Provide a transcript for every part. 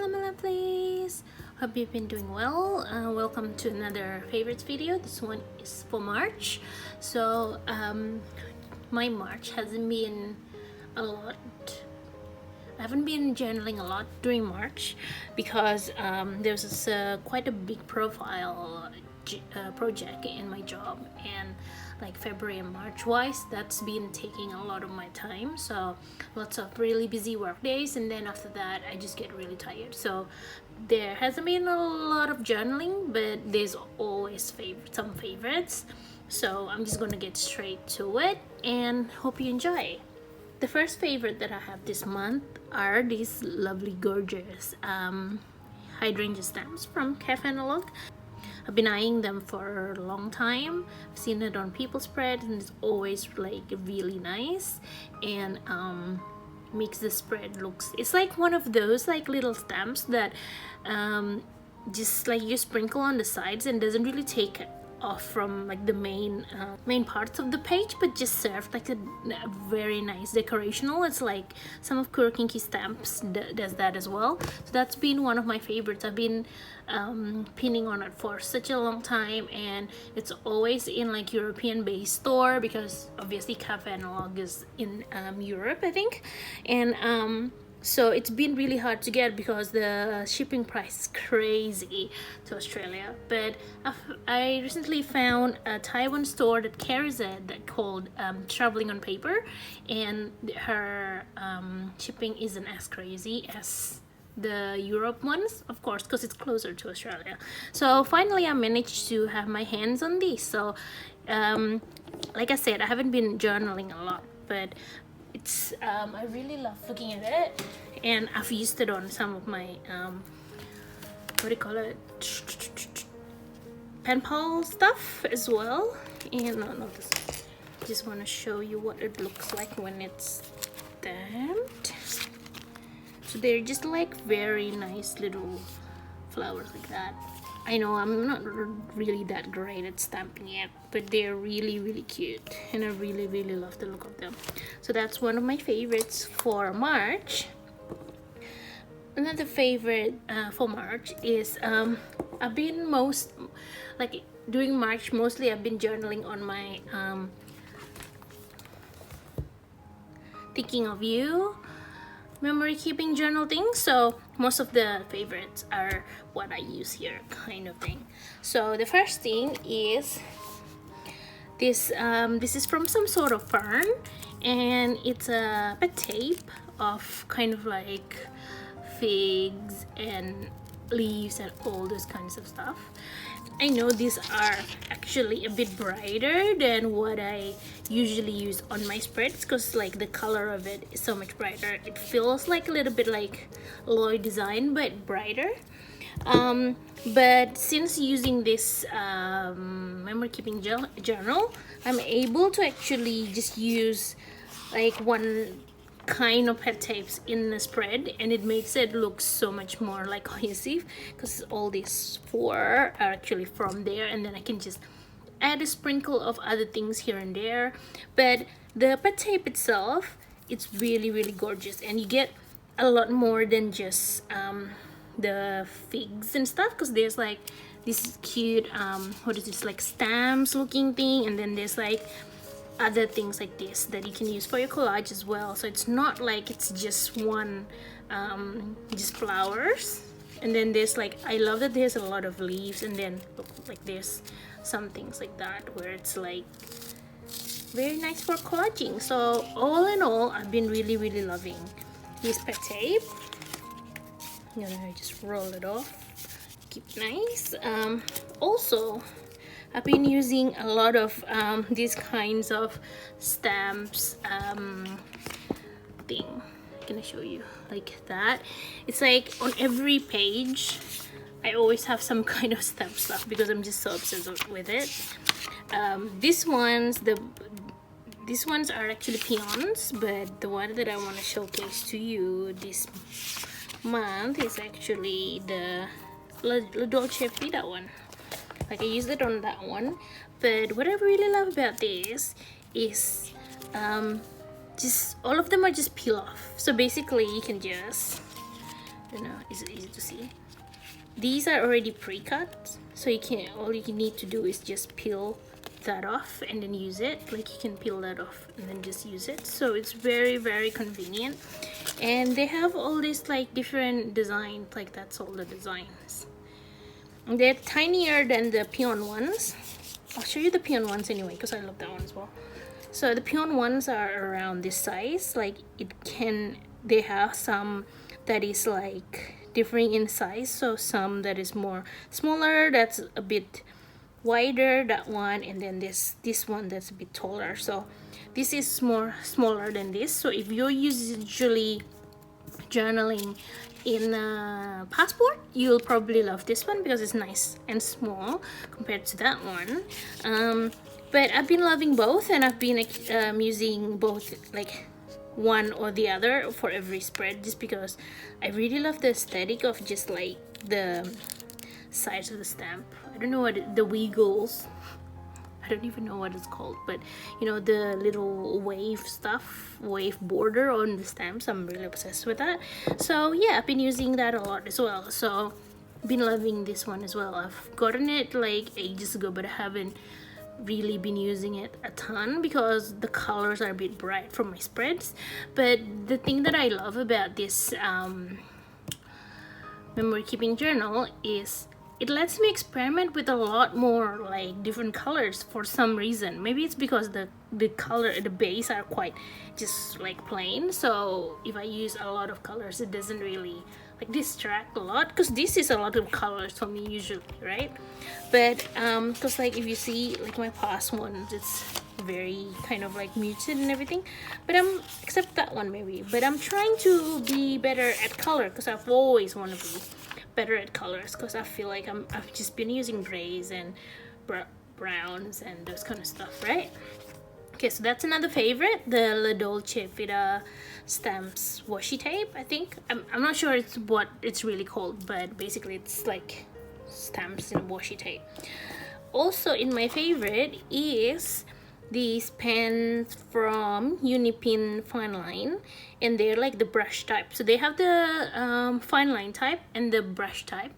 Hello my lovelies, hope you've been doing well. Welcome to another favorites video. This one is for March. So my March hasn't been a lot. I haven't been journaling a lot during March because there's this, quite a big profile project in my job, and like February and March wise, that's been taking a lot of my time. So lots of really busy work days, and then after that I just get really tired. So there hasn't been a lot of journaling, but there's always some favorites. So I'm just gonna get straight to it and hope you enjoy. The first favorite that I have this month are these lovely gorgeous hydrangea stems from Cafe Analog. I've been eyeing them for a long time. I've seen it on people's spread and it's always like really nice, and makes the spread looks, it's like one of those like little stamps that just like you sprinkle on the sides and doesn't really take off from like the main parts of the page, but just served like a very nice decorational. It's like some of Kura Kinky stamps does that as well. So that's been one of my favorites. I've been pinning on it for such a long time, and it's always in like European based store because obviously Cafe Analog is in Europe, I think, and so it's been really hard to get because the shipping price is crazy to Australia. But I recently found a Taiwan store that carries it that called Traveling on Paper, and her shipping isn't as crazy as the Europe ones, of course, because it's closer to Australia. So finally I managed to have my hands on these. So like I said, I haven't been journaling a lot, but it's I really love looking at it, and I've used it on some of my what do you call it, pen pal stuff as well. And no, I just want to show you what it looks like when it's stamped. So they're just like very nice little flowers like that. I know I'm not really that great at stamping yet, but they're really cute, and I really love the look of them. So that's one of my favorites for March. Another favorite for March is I've been during March mostly I've been journaling on my thinking of you memory keeping journal thing. So most of the favorites are what I use here, kind of thing. So the first thing is this is from some sort of fern, and it's a pet tape of kind of like figs and leaves and all those kinds of stuff. I know these are actually a bit brighter than what I usually use on my spreads because like the color of it is so much brighter. It feels like a little bit like Lloyd design, but brighter. But since using this memory keeping journal, I'm able to actually just use like one kind of pet tapes in the spread, and it makes it look so much more like cohesive because all these four are actually from there, and then I can just add a sprinkle of other things here and there. But the pet tape itself, it's really gorgeous, and you get a lot more than just the figs and stuff, because there's like this cute what is this, like stamps looking thing, and then there's like other things like this that you can use for your collage as well. So it's not like it's just one just flowers, and then there's like, I love that there's a lot of leaves, and then look, like there's some things like that where it's like very nice for collaging. So all in all, I've been really loving this pet tape. I'm gonna just roll it off, keep it nice. Also I've been using a lot of these kinds of stamps thing. I'm gonna show you like that. It's like on every page I always have some kind of stamp stuff because I'm just so obsessed with it. These ones are actually peons, but the one that I want to showcase to you this month is actually the La Dolce Vita one. Like I used it on that one, but what I really love about this is just all of them are just peel off. So basically you can just I don't know, is it easy to see? These are already pre-cut, so all you need to do is just peel that off and then use it. Like, you can peel that off and then just use it, so it's very, very convenient. And they have all these like different designs, like that's all the designs. They're tinier than the peon ones. I'll show you the peon ones anyway, because I love that one as well. So the peon ones are around this size. Like, they have some that is like differing in size, so some that is more smaller, that's a bit wider, that one, and then this one that's a bit taller. So this is more smaller than this. So if you're usually journaling in a passport, you'll probably love this one because it's nice and small compared to that one. But I've been loving both, and I've been using both, like one or the other for every spread, just because I really love the aesthetic of just like the sides of the stamp. I don't know what the wiggles, I don't even know what it's called, but you know, the little wave border on the stamps. I'm really obsessed with that. So yeah, I've been using that a lot as well. So been loving this one as well. I've gotten it like ages ago, but I haven't really been using it a ton because the colors are a bit bright from my spreads. But the thing that I love about this memory keeping journal is it lets me experiment with a lot more like different colors for some reason. Maybe it's because the base are quite just like plain, so if I use a lot of colors, it doesn't really like distract a lot, because this is a lot of colors for me usually, right? But because like if you see like my past ones, it's very kind of like muted and everything, but except that one maybe, but I'm trying to be better at color, because I've always wanted to be better at colors, because I feel like I've just been using grays and browns and those kind of stuff, right? Okay, so that's another favorite, the La Dolce Vita stamps washi tape, I think. I'm not sure it's what it's really called, but basically it's like stamps in washi tape. Also in my favorite is these pens from Unipin Fine Line, and they're like the brush type. So they have the fine line type and the brush type,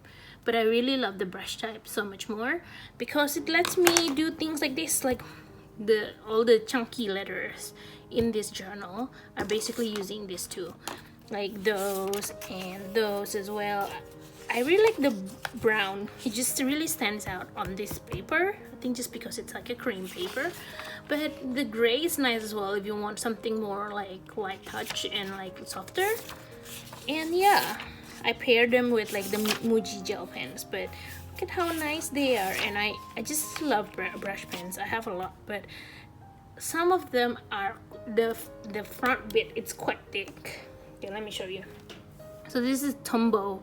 but I really love the brush type so much more because it lets me do things like this, like all the chunky letters in this journal are basically using this too, like those and those as well. I really like the brown. It just really stands out on this paper, I think, just because it's like a cream paper. But the gray is nice as well if you want something more like light touch and like softer. And yeah, I paired them with like the Muji gel pens, but look at how nice they are. And I just love brush pens. I have a lot, but some of them are the front bit, it's quite thick. Okay, let me show you. So this is Tombow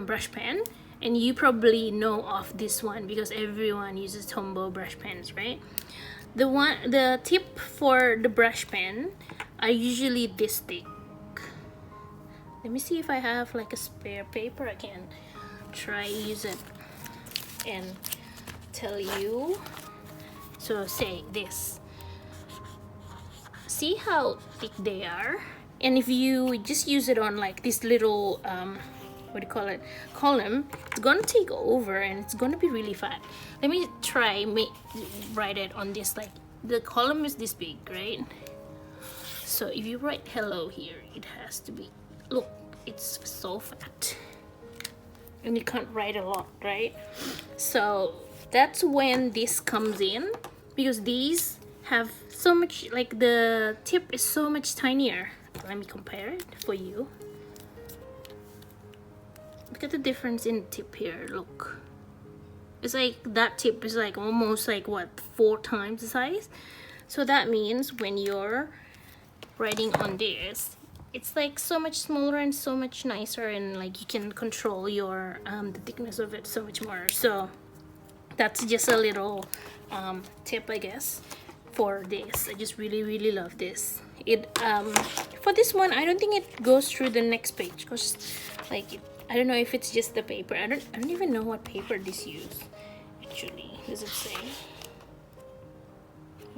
brush pen, and you probably know of this one because everyone uses Tombow brush pens, right? The tip for the brush pen are usually this thick. Let me see if I have like a spare paper I can try use it and tell you. So say this, see how thick they are, and if you just use it on like this little what do you call it, column, it's gonna take over and it's gonna be really fat. Let me try write it on this, like the column is this big, right? So if you write hello here, it has to be, look, it's so fat and you can't write a lot, right? So that's when this comes in, because these have so much, like the tip is so much tinier. Let me compare it for you. Look at the difference in tip here, look. It's like that tip is like almost like what, 4 times the size. So that means when you're writing on this, it's like so much smaller and so much nicer, and like you can control your the thickness of it so much more. So that's just a little tip, I guess, for this. I just really love this. It for this one, I don't think it goes through the next page because like I don't know if it's just the paper. I don't even know what paper this use actually. Does it say?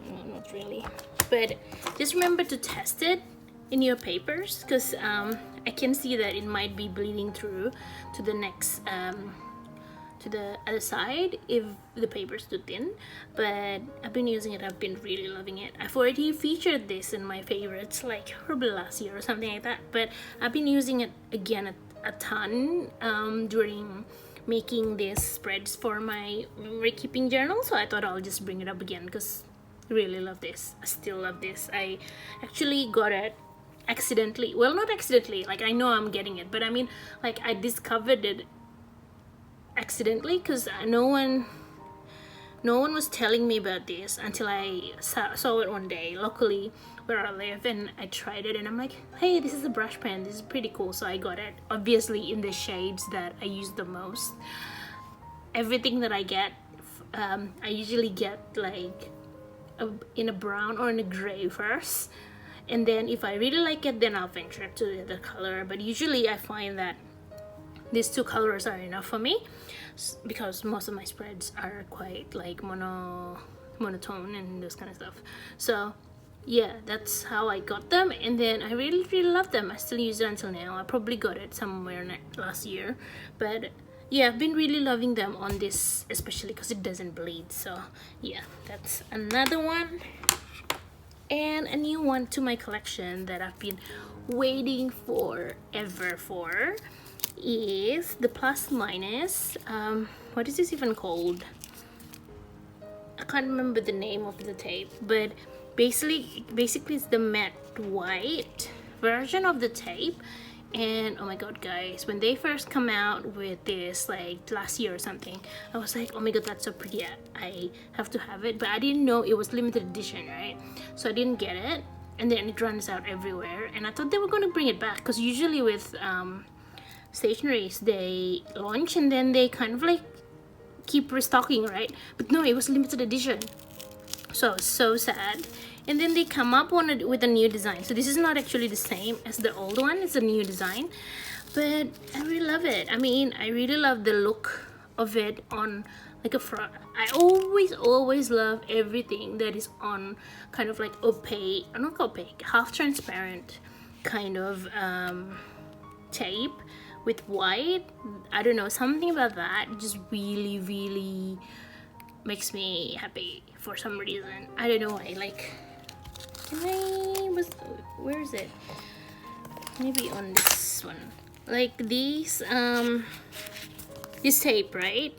No, not really. But just remember to test it in your papers, because I can see that it might be bleeding through to the next to the other side if the paper's too thin. But I've been using it, I've been really loving it. I've already featured this in my favorites like probably last year or something like that, but I've been using it again a ton during making these spreads for my memory keeping journal, so I thought I'll just bring it up again because I really love this. I still love this. I actually got it accidentally, well, not accidentally, like I know I'm getting it, but I mean like I discovered it accidentally because no one was telling me about this until I saw it one day locally where I live, and I tried it and I'm like, hey, this is a brush pen, this is pretty cool, so I got it, obviously in the shades that I use the most. Everything that I get, I usually get like in a brown or in a gray first, and then if I really like it, then I'll venture to the other color. But usually I find that these two colors are enough for me because most of my spreads are quite like monotone and this kind of stuff. So yeah, that's how I got them, and then I really love them. I still use it until now. I probably got it somewhere last year, but yeah, I've been really loving them on this, especially because it doesn't bleed. So yeah, that's another one. And a new one to my collection that I've been waiting forever for is the plus minus. What is this even called? I can't remember the name of the tape, but basically it's the matte white version of the tape. And oh my god guys, when they first come out with this like last year or something, I was like, oh my god, that's so pretty, I have to have it. But I didn't know it was limited edition, right? So I didn't get it, and then it runs out everywhere, and I thought they were going to bring it back because usually with stationaries they launch and then they kind of like keep restocking, right? But no, it was limited edition, so I was so sad. And then they come up with a new design. So this is not actually the same as the old one, it's a new design, but I really love it. I mean, I really love the look of it on like a front. I always love everything that is on kind of like opaque, not opaque, half transparent kind of tape with white. I don't know, something about that just really makes me happy for some reason. I don't know why. Like, where is it? Maybe on this one. Like these this tape, right?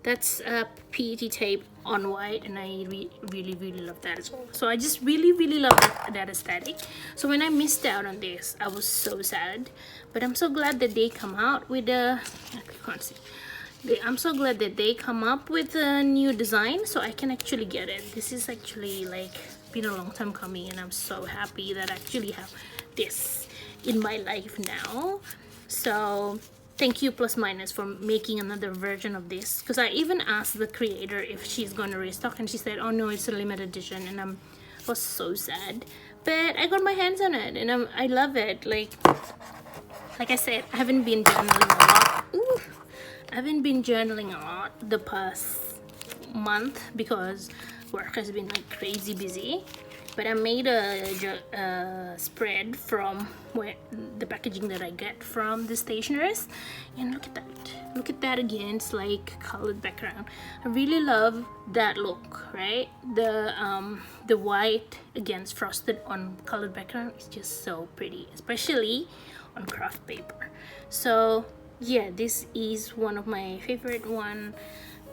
That's a PET tape on white, and I really love that as well. So I just really love that aesthetic. So when I missed out on this, I was so sad, but I'm so glad that they come out with a, I can't see. I'm so glad that they come up with a new design so I can actually get it. This is actually like been a long time coming, and I'm so happy that I actually have this in my life now. So thank you Plus Minus for making another version of this, because I even asked the creator if she's going to restock, and she said, oh no, it's a limited edition, and I was so sad, but I got my hands on it, and I love it. Like I said, I haven't been journaling a lot. Ooh. I haven't been journaling a lot the past month because work has been like crazy busy, but I made a spread from the packaging that I get from the stationers, and look at that again. It's like colored background. I really love that look, right? The white against frosted on colored background is just so pretty, especially on craft paper. So yeah, this is one of my favorite one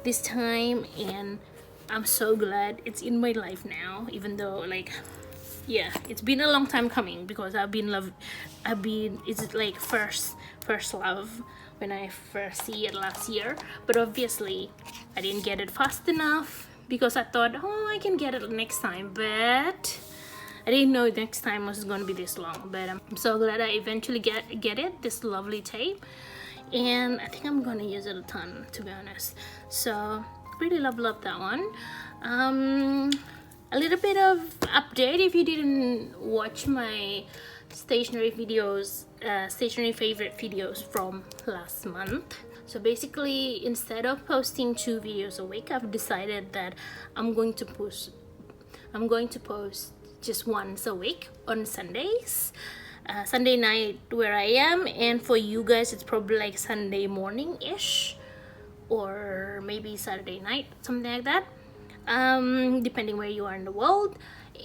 this time, and I'm so glad it's in my life now, even though like, yeah, it's been a long time coming because it's like first love when I first see it last year. But obviously I didn't get it fast enough because I thought, oh, I can get it next time, but I didn't know next time was going to be this long. But I'm so glad I eventually get it, this lovely tape, and I think I'm gonna use it a ton, to be honest. So really love that one. A little bit of update if you didn't watch my stationery videos, stationery favorite videos from last month. So basically, instead of posting 2 videos a week, I've decided that I'm going to post just once a week on Sundays. Sunday night where I am, and for you guys it's probably like Sunday morning-ish, or maybe Saturday night, something like that, depending where you are in the world.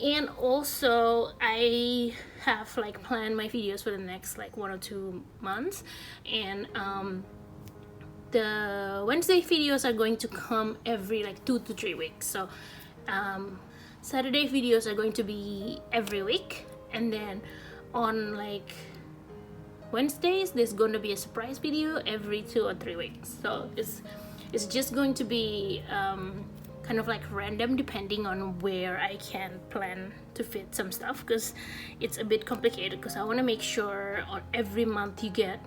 And also I have like planned my videos for the next like 1 or 2 months, and the Wednesday videos are going to come every like 2 to 3 weeks. So Saturday videos are going to be every week, and then on like Wednesdays there's going to be a surprise video every 2 or 3 weeks. So it's just going to be kind of like random, depending on where I can plan to fit some stuff, because it's a bit complicated, because I want to make sure on every month you get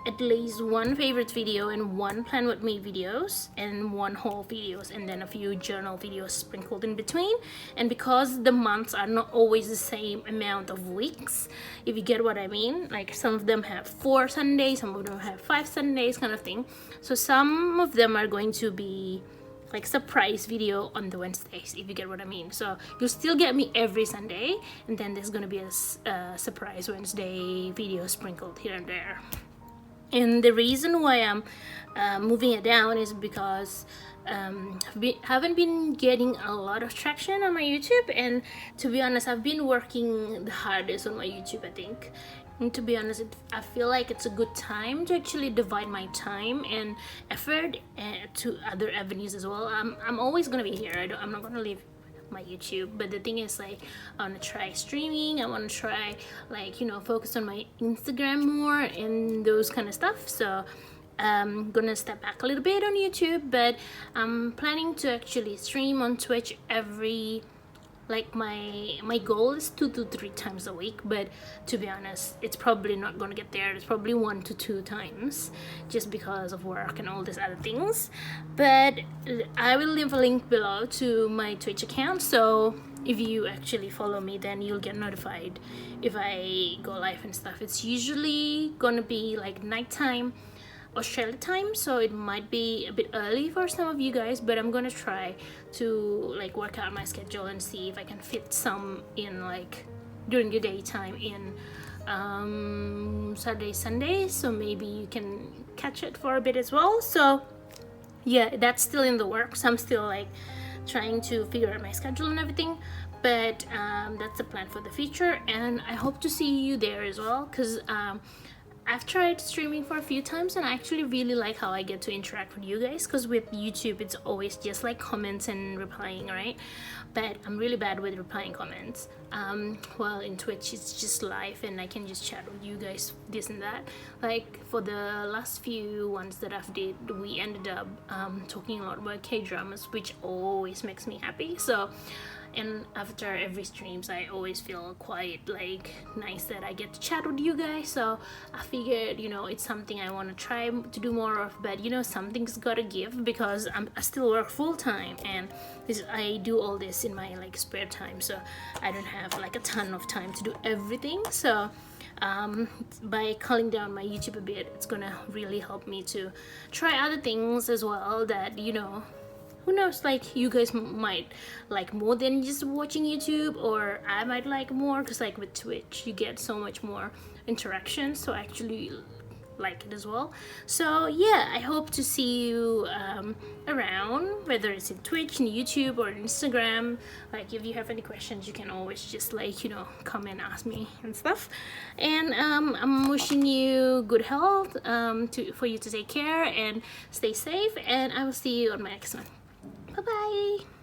at least 1 favorite video and 1 plan with me videos and 1 haul videos, and then a few journal videos sprinkled in between. And because the months are not always the same amount of weeks, if you get what I mean, like some of them have 4 Sundays, some of them have 5 Sundays, kind of thing. So some of them are going to be like surprise video on the Wednesdays, if you get what I mean. So you'll still get me every Sunday, and then there's gonna be a surprise Wednesday video sprinkled here and there. And the reason why I'm moving it down is because haven't been getting a lot of traction on my YouTube, and to be honest, I've been working the hardest on my YouTube, I think. And to be honest, I feel like it's a good time to actually divide my time and effort to other avenues as well. I'm always gonna be here. I'm not gonna leave my YouTube, but the thing is, like, I want to try streaming. I want to try, like, you know, focus on my Instagram more and those kind of stuff. So I'm gonna step back a little bit on YouTube, but I'm planning to actually stream on Twitch every, like, my goal is 2 to 3 times a week, but to be honest, it's probably not gonna get there. It's probably 1 to 2 times, just because of work and all these other things. But I will leave a link below to my Twitch account, so if you actually follow me, then you'll get notified if I go live and stuff. It's usually gonna be like nighttime Australia time, so it might be a bit early for some of you guys, but I'm gonna try to like work out my schedule and see if I can fit some in like during the daytime in Saturday, Sunday, so maybe you can catch it for a bit as well. So yeah, that's still in the works. I'm still like trying to figure out my schedule and everything, but that's the plan for the future, and I hope to see you there as well, because I've tried streaming for a few times, and I actually really like how I get to interact with you guys, because with YouTube it's always just like comments and replying, right? But I'm really bad with replying comments. While in Twitch it's just live and I can just chat with you guys, this and that. Like for the last few ones that I've did, we ended up talking a lot about K-dramas, which always makes me happy. So, and after every streams I always feel quite like nice that I get to chat with you guys. So I figured, you know, it's something I want to try to do more of, but you know, something's gotta give, because I still work full-time, and I do all this in my like spare time, so I don't have like a ton of time to do everything. So by culling down my YouTube a bit, it's gonna really help me to try other things as well, that, you know, who knows, like you guys might like more than just watching YouTube, or I might like more, because like with Twitch you get so much more interaction, so I actually like it as well. So yeah, I hope to see you around, whether it's in Twitch, in YouTube, or Instagram. Like if you have any questions, you can always just like, you know, come and ask me and stuff. And I'm wishing you good health, for you to take care and stay safe, and I will see you on my next one. Bye bye.